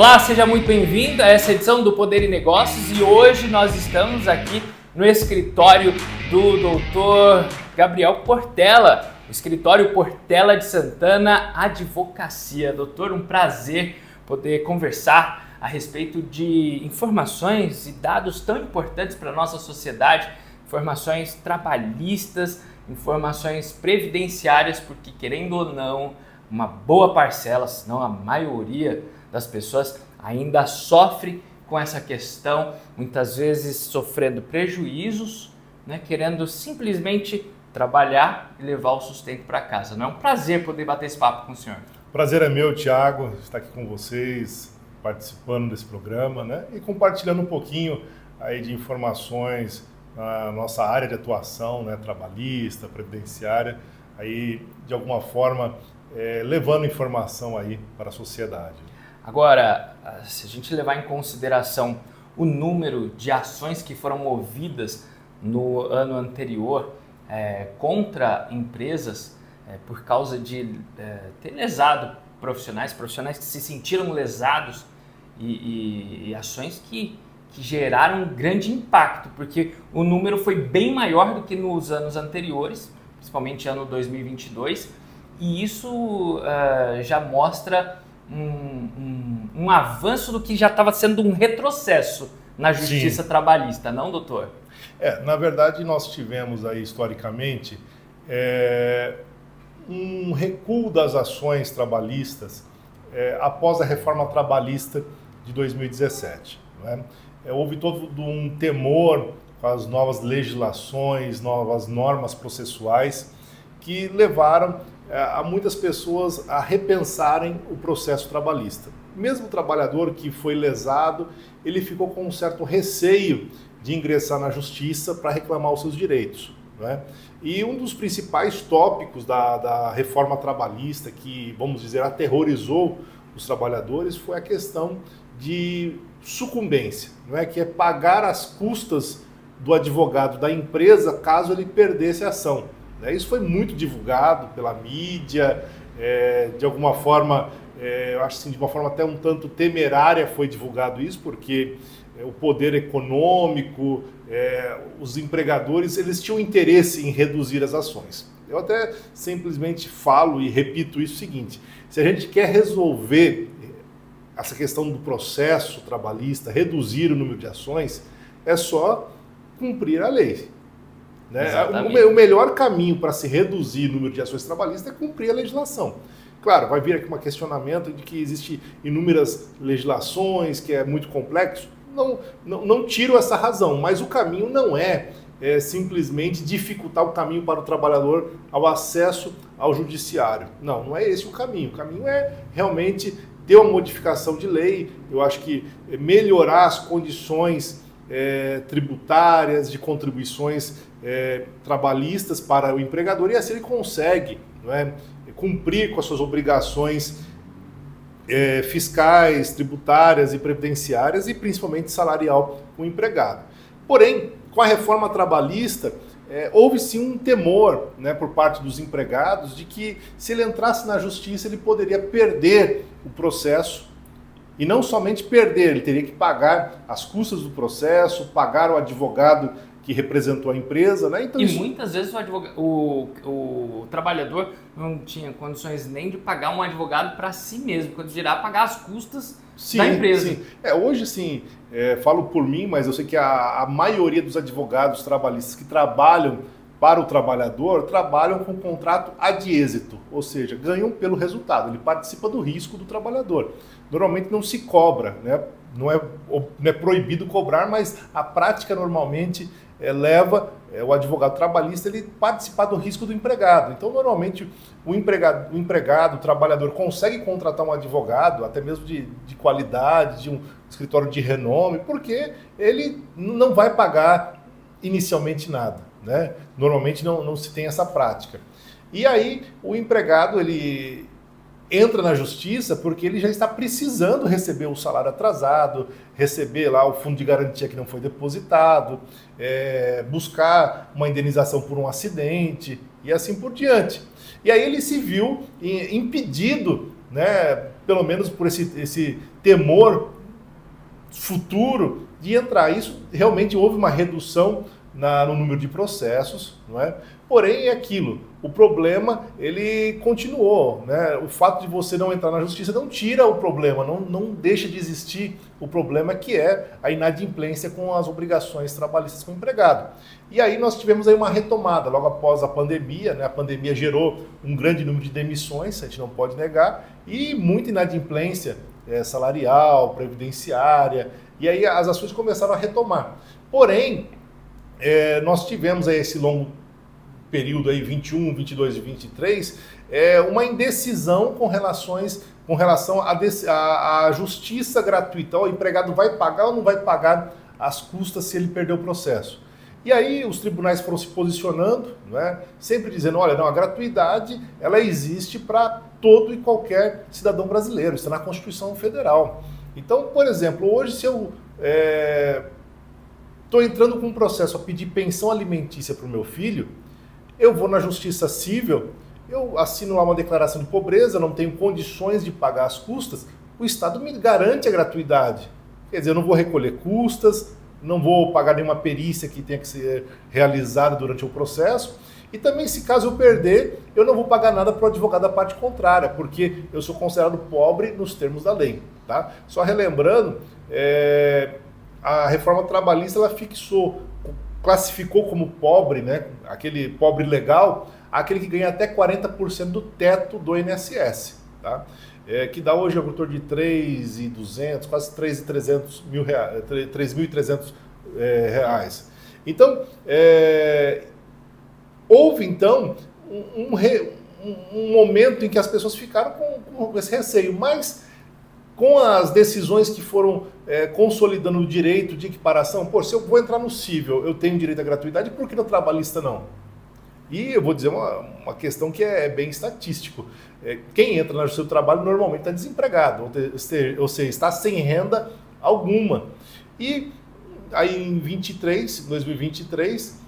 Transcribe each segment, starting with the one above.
Olá, seja muito bem-vindo a essa edição do Poder e Negócios e hoje nós estamos aqui no escritório do Dr. Gabriel Portela, o escritório Portela de Santana Advocacia. Doutor, um prazer poder conversar a respeito de informações e dados tão importantes para a nossa sociedade, informações trabalhistas, informações previdenciárias, porque querendo ou não, uma boa parcela, se não a maioria das pessoas ainda sofre com essa questão, muitas vezes sofrendo prejuízos, né, querendo simplesmente trabalhar e levar o sustento para casa. Não é um prazer poder bater esse papo com o senhor. Prazer é meu, Thiago, estar aqui com vocês, participando desse programa, né, e compartilhando um pouquinho aí de informações na nossa área de atuação, né, trabalhista, previdenciária, aí de alguma forma levando informação aí para a sociedade. Agora, se a gente levar em consideração o número de ações que foram movidas no ano anterior contra empresas por causa de ter lesado profissionais que se sentiram lesados e ações que geraram um grande impacto, porque o número foi bem maior do que nos anos anteriores, principalmente ano 2022, e isso já mostra um avanço do que já estava sendo um retrocesso na justiça trabalhista, não, doutor? Na verdade, nós tivemos aí, historicamente, um recuo das ações trabalhistas após a reforma trabalhista de 2017. Né? Houve todo um temor com as novas legislações, novas normas processuais, que levaram a muitas pessoas a repensarem o processo trabalhista. Mesmo o trabalhador que foi lesado, ele ficou com um certo receio de ingressar na justiça para reclamar os seus direitos. Né? E um dos principais tópicos da reforma trabalhista que, vamos dizer, aterrorizou os trabalhadores foi a questão de sucumbência, não é? Que é pagar as custas do advogado da empresa caso ele perdesse a ação. Isso foi muito divulgado pela mídia, de alguma forma, eu acho assim, de uma forma até um tanto temerária foi divulgado isso, porque o poder econômico, os empregadores, eles tinham interesse em reduzir as ações. Eu até simplesmente falo e repito isso o seguinte: se a gente quer resolver essa questão do processo trabalhista, reduzir o número de ações, é só cumprir a lei. Né? O melhor caminho para se reduzir o número de ações trabalhistas é cumprir a legislação. Claro, vai vir aqui um questionamento de que existem inúmeras legislações, que é muito complexo. Não tiro essa razão, mas o caminho não é simplesmente dificultar o caminho para o trabalhador ao acesso ao judiciário. Não é esse o caminho. O caminho é realmente ter uma modificação de lei. Eu acho que melhorar as condições tributárias, de contribuições trabalhistas para o empregador, e assim ele consegue, não é, cumprir com as suas obrigações fiscais, tributárias e previdenciárias e principalmente salarial com o empregado. Porém, com a reforma trabalhista, houve sim um temor, né, por parte dos empregados de que se ele entrasse na justiça ele poderia perder o processo. E não somente perder, ele teria que pagar as custas do processo, pagar o advogado que representou a empresa, né? Então, muitas vezes o trabalhador não tinha condições nem de pagar um advogado para si mesmo, quando dirá pagar as custas da empresa. Sim. Hoje, sim, falo por mim, mas eu sei que a maioria dos advogados trabalhistas que trabalham para o trabalhador trabalham com contrato ad êxito, ou seja, ganham pelo resultado, ele participa do risco do trabalhador. Normalmente não se cobra, né? Não é proibido cobrar, mas a prática normalmente leva o advogado trabalhista ele participar do risco do empregado. Então, normalmente, o empregado, o trabalhador, consegue contratar um advogado, até mesmo de qualidade, de um escritório de renome, porque ele não vai pagar inicialmente nada, né? Normalmente não se tem essa prática. E aí, o empregado, ele entra na justiça porque ele já está precisando receber o salário atrasado, receber lá o fundo de garantia que não foi depositado, buscar uma indenização por um acidente e assim por diante. E aí ele se viu impedido, né, pelo menos por esse temor futuro de entrar. Isso realmente houve uma redução no número de processos, não é? Porém, é aquilo, o problema ele continuou, né? O fato de você não entrar na justiça não tira o problema, não deixa de existir o problema, que é a inadimplência com as obrigações trabalhistas com o empregado. E aí nós tivemos aí uma retomada logo após a pandemia, né? A pandemia gerou um grande número de demissões, a gente não pode negar, e muita inadimplência salarial, previdenciária, e aí as ações começaram a retomar. Porém, nós tivemos aí esse longo período aí, 21, 22 e 23, uma indecisão com relação à justiça gratuita. O empregado vai pagar ou não vai pagar as custas se ele perder o processo? E aí os tribunais foram se posicionando, né, sempre dizendo, olha, não, a gratuidade ela existe para todo e qualquer cidadão brasileiro, isso está na Constituição Federal. Então, por exemplo, hoje se eu estou entrando com um processo a pedir pensão alimentícia para o meu filho, eu vou na Justiça Civil, eu assino lá uma declaração de pobreza, não tenho condições de pagar as custas, o Estado me garante a gratuidade. Quer dizer, eu não vou recolher custas, não vou pagar nenhuma perícia que tenha que ser realizada durante o processo, e também, se caso eu perder, eu não vou pagar nada para o advogado da parte contrária, porque eu sou considerado pobre nos termos da lei. Tá? Só relembrando, a reforma trabalhista ela classificou como pobre, né, aquele pobre legal, aquele que ganha até 40% do teto do INSS, tá? Que dá hoje ao torno de 3.200, quase 3.300 mil reais, 3.300 reais. Então, houve então um momento em que as pessoas ficaram com esse receio, mas com as decisões que foram consolidando o direito de equiparação, pô, se eu vou entrar no cível, eu tenho direito à gratuidade, por que no trabalhista não? E eu vou dizer uma questão que é bem estatístico. Quem entra na Justiça do Trabalho normalmente está desempregado, ou seja, está sem renda alguma. E aí em 2023,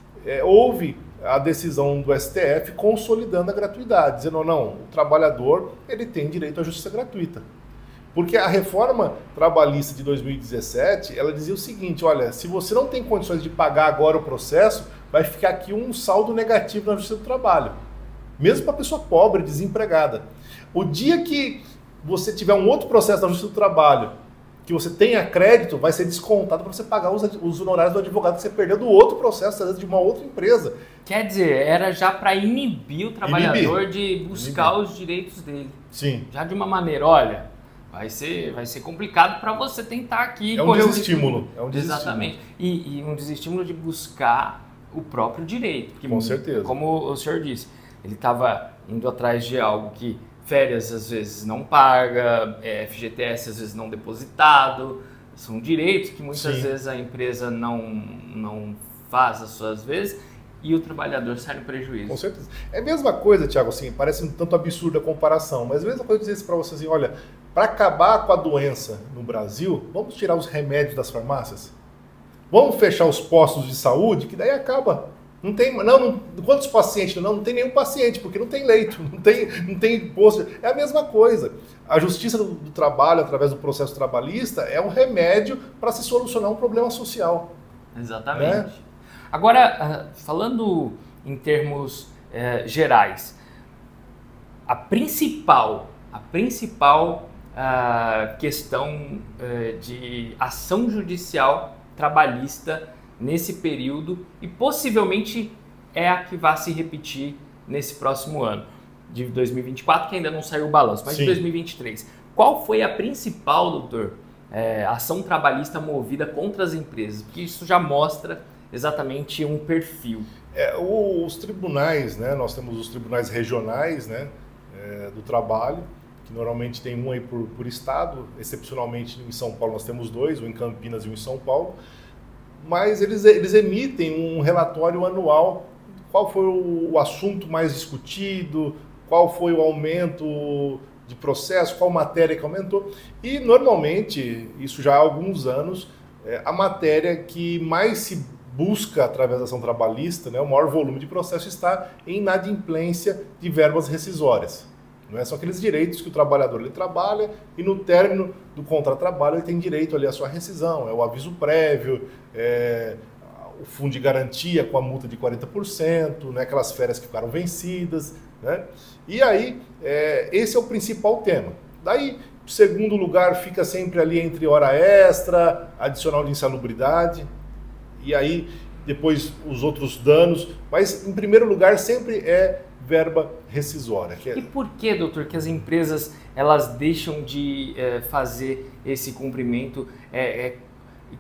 houve a decisão do STF consolidando a gratuidade, dizendo, não, o trabalhador ele tem direito à justiça gratuita. Porque a reforma trabalhista de 2017, ela dizia o seguinte, olha, se você não tem condições de pagar agora o processo, vai ficar aqui um saldo negativo na Justiça do Trabalho. Mesmo para a pessoa pobre, desempregada. O dia que você tiver um outro processo na Justiça do Trabalho, que você tenha crédito, vai ser descontado para você pagar os honorários do advogado que você perdeu do outro processo, às vezes de uma outra empresa. Quer dizer, era já para inibir o trabalhador de buscar os direitos dele. Sim. Já de uma maneira, olha, vai ser complicado para você tentar aqui... É um desestímulo. Exatamente. E um desestímulo de buscar o próprio direito. Porque, com certeza. Como o senhor disse, ele estava indo atrás de algo que férias às vezes não paga, FGTS às vezes não depositado, são direitos que muitas vezes a empresa não faz às suas vezes e o trabalhador sai no prejuízo. Com certeza. É a mesma coisa, Thiago, assim, parece um tanto absurda a comparação, mas é a mesma coisa dizer para você assim, olha, para acabar com a doença no Brasil, vamos tirar os remédios das farmácias? Vamos fechar os postos de saúde, que daí acaba. Quantos pacientes? Não tem nenhum paciente, porque não tem leito, não tem posto. É a mesma coisa. A Justiça do Trabalho, através do processo trabalhista, é um remédio para se solucionar um problema social. Exatamente. Né? Agora, falando em termos gerais, a principal questão de ação judicial trabalhista nesse período e possivelmente é a que vai se repetir nesse próximo ano de 2024, que ainda não saiu o balanço, mas de 2023. Qual foi a principal, doutor, ação trabalhista movida contra as empresas? Porque isso já mostra exatamente um perfil. Os tribunais, né? Nós temos os tribunais regionais, né? Do trabalho, que normalmente tem um aí por estado, excepcionalmente em São Paulo nós temos dois, um em Campinas e um em São Paulo. Mas eles emitem um relatório anual, qual foi o assunto mais discutido, qual foi o aumento de processo, qual matéria que aumentou. E normalmente, isso já há alguns anos, a matéria que mais se busca através da ação trabalhista, né, o maior volume de processo está em inadimplência de verbas rescisórias, Não é? São aqueles direitos que o trabalhador ele trabalha e no término do contrato-trabalho ele tem direito ali à sua rescisão, é o aviso prévio, o fundo de garantia com a multa de 40%, né? Aquelas férias que ficaram vencidas, né? E aí, esse é o principal tema. Daí, segundo lugar, fica sempre ali entre hora extra, adicional de insalubridade, e aí depois os outros danos, mas em primeiro lugar sempre é verba rescisória. E por que, doutor, que as empresas elas deixam de fazer esse cumprimento?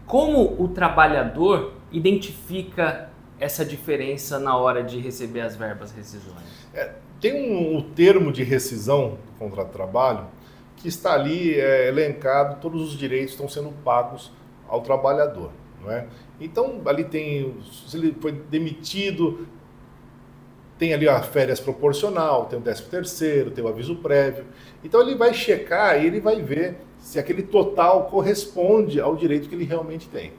Como o trabalhador identifica essa diferença na hora de receber as verbas rescisórias? Tem um termo de rescisão do contrato de trabalho que está ali elencado, todos os direitos estão sendo pagos ao trabalhador. Não é? Então, ali tem, se ele foi demitido, tem ali a férias proporcional, tem o 13º, tem o aviso prévio. Então, ele vai checar e ele vai ver se aquele total corresponde ao direito que ele realmente tem.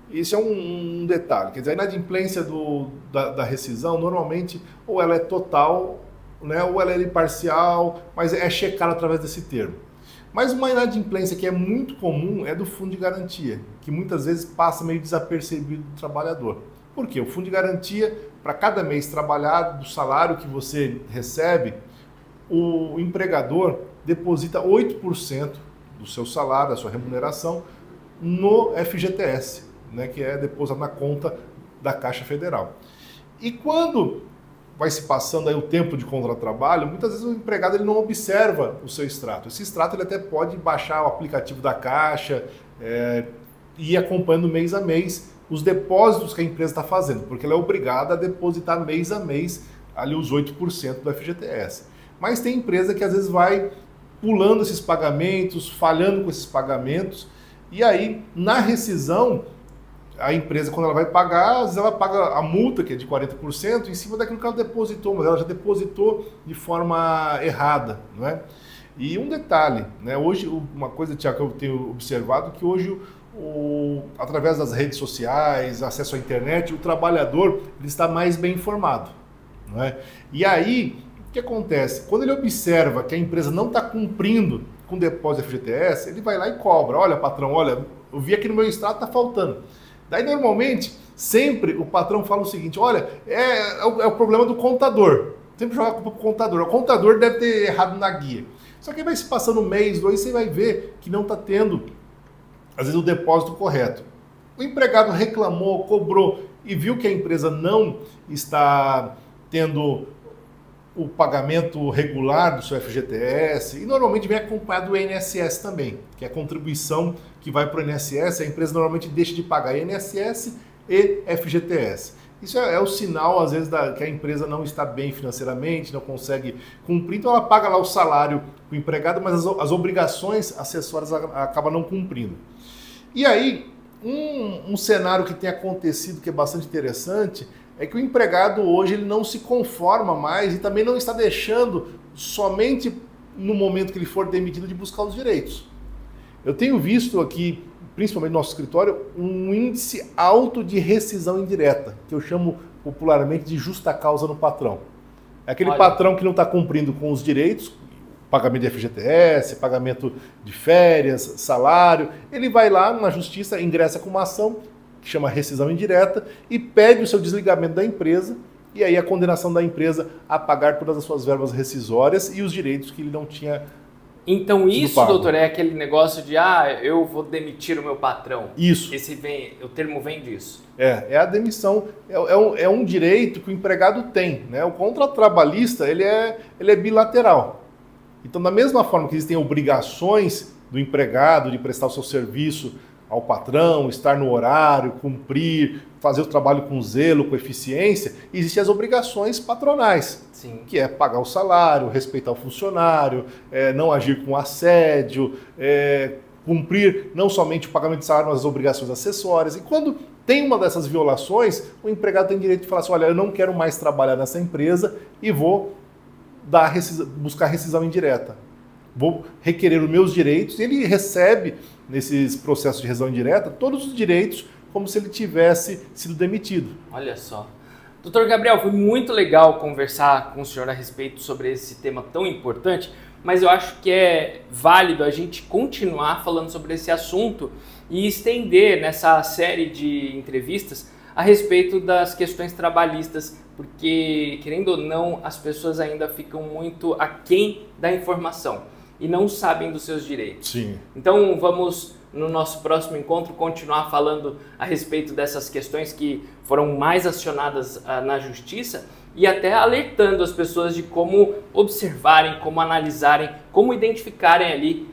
Isso é um detalhe. Quer dizer, a inadimplência da rescisão, normalmente, ou ela é total, né, ou ela é parcial, mas é checada através desse termo. Mas uma inadimplência que é muito comum é do fundo de garantia, que muitas vezes passa meio desapercebido do trabalhador. Por quê? O fundo de garantia, para cada mês trabalhado, do salário que você recebe, o empregador deposita 8% do seu salário, da sua remuneração, no FGTS, né, que é depositado na conta da Caixa Federal. E quando vai se passando aí o tempo de contrato de trabalho, muitas vezes o empregado ele não observa o seu extrato. Esse extrato ele até pode baixar o aplicativo da Caixa e ir acompanhando mês a mês os depósitos que a empresa está fazendo, porque ela é obrigada a depositar mês a mês ali os 8% do FGTS. Mas tem empresa que às vezes vai pulando esses pagamentos, falhando com esses pagamentos, e aí na rescisão a empresa, quando ela vai pagar, às vezes ela paga a multa, que é de 40%, em cima daquilo que ela depositou, mas ela já depositou de forma errada, não é? E um detalhe, né? Hoje, uma coisa, Tiago, que eu tenho observado, que hoje, através das redes sociais, acesso à internet, o trabalhador ele está mais bem informado, não é? E aí, o que acontece? Quando ele observa que a empresa não está cumprindo com o depósito FGTS, ele vai lá e cobra. Olha, patrão, olha, eu vi aqui no meu extrato, está faltando. Daí, normalmente, sempre o patrão fala o seguinte, olha, é o problema do contador. Sempre joga a culpa para o contador. O contador deve ter errado na guia. Só que vai se passando um mês, 2, você vai ver que não está tendo, às vezes, o depósito correto. O empregado reclamou, cobrou e viu que a empresa não está tendo o pagamento regular do seu FGTS, e normalmente vem acompanhado do INSS também, que é a contribuição que vai para o INSS, a empresa normalmente deixa de pagar INSS e FGTS. Isso é o sinal, às vezes, que a empresa não está bem financeiramente, não consegue cumprir, então ela paga lá o salário do empregado, mas as obrigações acessórias acabam não cumprindo. E aí, um cenário que tem acontecido que é bastante interessante é que o empregado hoje ele não se conforma mais e também não está deixando somente no momento que ele for demitido de buscar os direitos. Eu tenho visto aqui, principalmente no nosso escritório, um índice alto de rescisão indireta, que eu chamo popularmente de justa causa no patrão. É aquele patrão que não está cumprindo com os direitos, pagamento de FGTS, pagamento de férias, salário, ele vai lá na justiça, ingressa com uma ação, que chama rescisão indireta, e pede o seu desligamento da empresa, e aí a condenação da empresa a pagar todas as suas verbas rescisórias e os direitos que ele não tinha. Então isso, doutor, é aquele negócio de, eu vou demitir o meu patrão. Isso. O termo vem disso. É a demissão, é um direito que o empregado tem, né? O contrato trabalhista, ele é bilateral. Então, da mesma forma que existem obrigações do empregado de prestar o seu serviço ao patrão, estar no horário, cumprir, fazer o trabalho com zelo, com eficiência, existem as obrigações patronais, sim, que é pagar o salário, respeitar o funcionário, não agir com assédio, cumprir não somente o pagamento de salário, mas as obrigações acessórias. E quando tem uma dessas violações, o empregado tem direito de falar assim, olha, eu não quero mais trabalhar nessa empresa e vou buscar rescisão indireta. Vou requerer os meus direitos, e ele recebe, nesses processos de rescisão indireta, todos os direitos como se ele tivesse sido demitido. Olha só. Doutor Gabriel, foi muito legal conversar com o senhor a respeito sobre esse tema tão importante, mas eu acho que é válido a gente continuar falando sobre esse assunto e estender nessa série de entrevistas a respeito das questões trabalhistas, porque, querendo ou não, as pessoas ainda ficam muito aquém da informação e não sabem dos seus direitos. Sim. Então vamos, no nosso próximo encontro, continuar falando a respeito dessas questões que foram mais acionadas na justiça e até alertando as pessoas de como observarem, como analisarem, como identificarem ali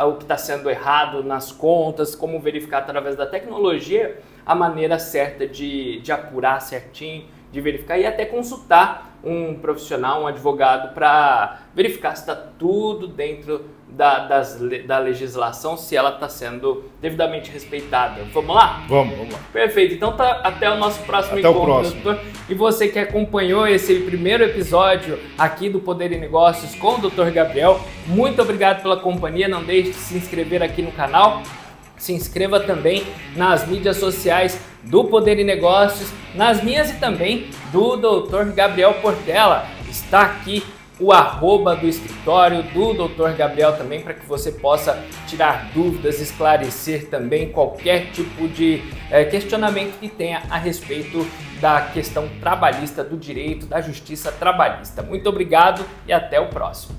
o que está sendo errado nas contas, como verificar através da tecnologia a maneira certa de apurar certinho, de verificar e até consultar um profissional, um advogado, para verificar se está tudo dentro da legislação, se ela está sendo devidamente respeitada. Vamos lá? Vamos lá. Perfeito. Então até o nosso próximo encontro, doutor. E você que acompanhou esse primeiro episódio aqui do Poder e Negócios com o Dr. Gabriel, muito obrigado pela companhia. Não deixe de se inscrever aqui no canal. Se inscreva também nas mídias sociais do Poder e Negócios, nas minhas e também do Dr. Gabriel Portela. Está aqui o @ do escritório do Dr. Gabriel também, para que você possa tirar dúvidas, esclarecer também qualquer tipo de questionamento que tenha a respeito da questão trabalhista, do direito, da justiça trabalhista. Muito obrigado e até o próximo.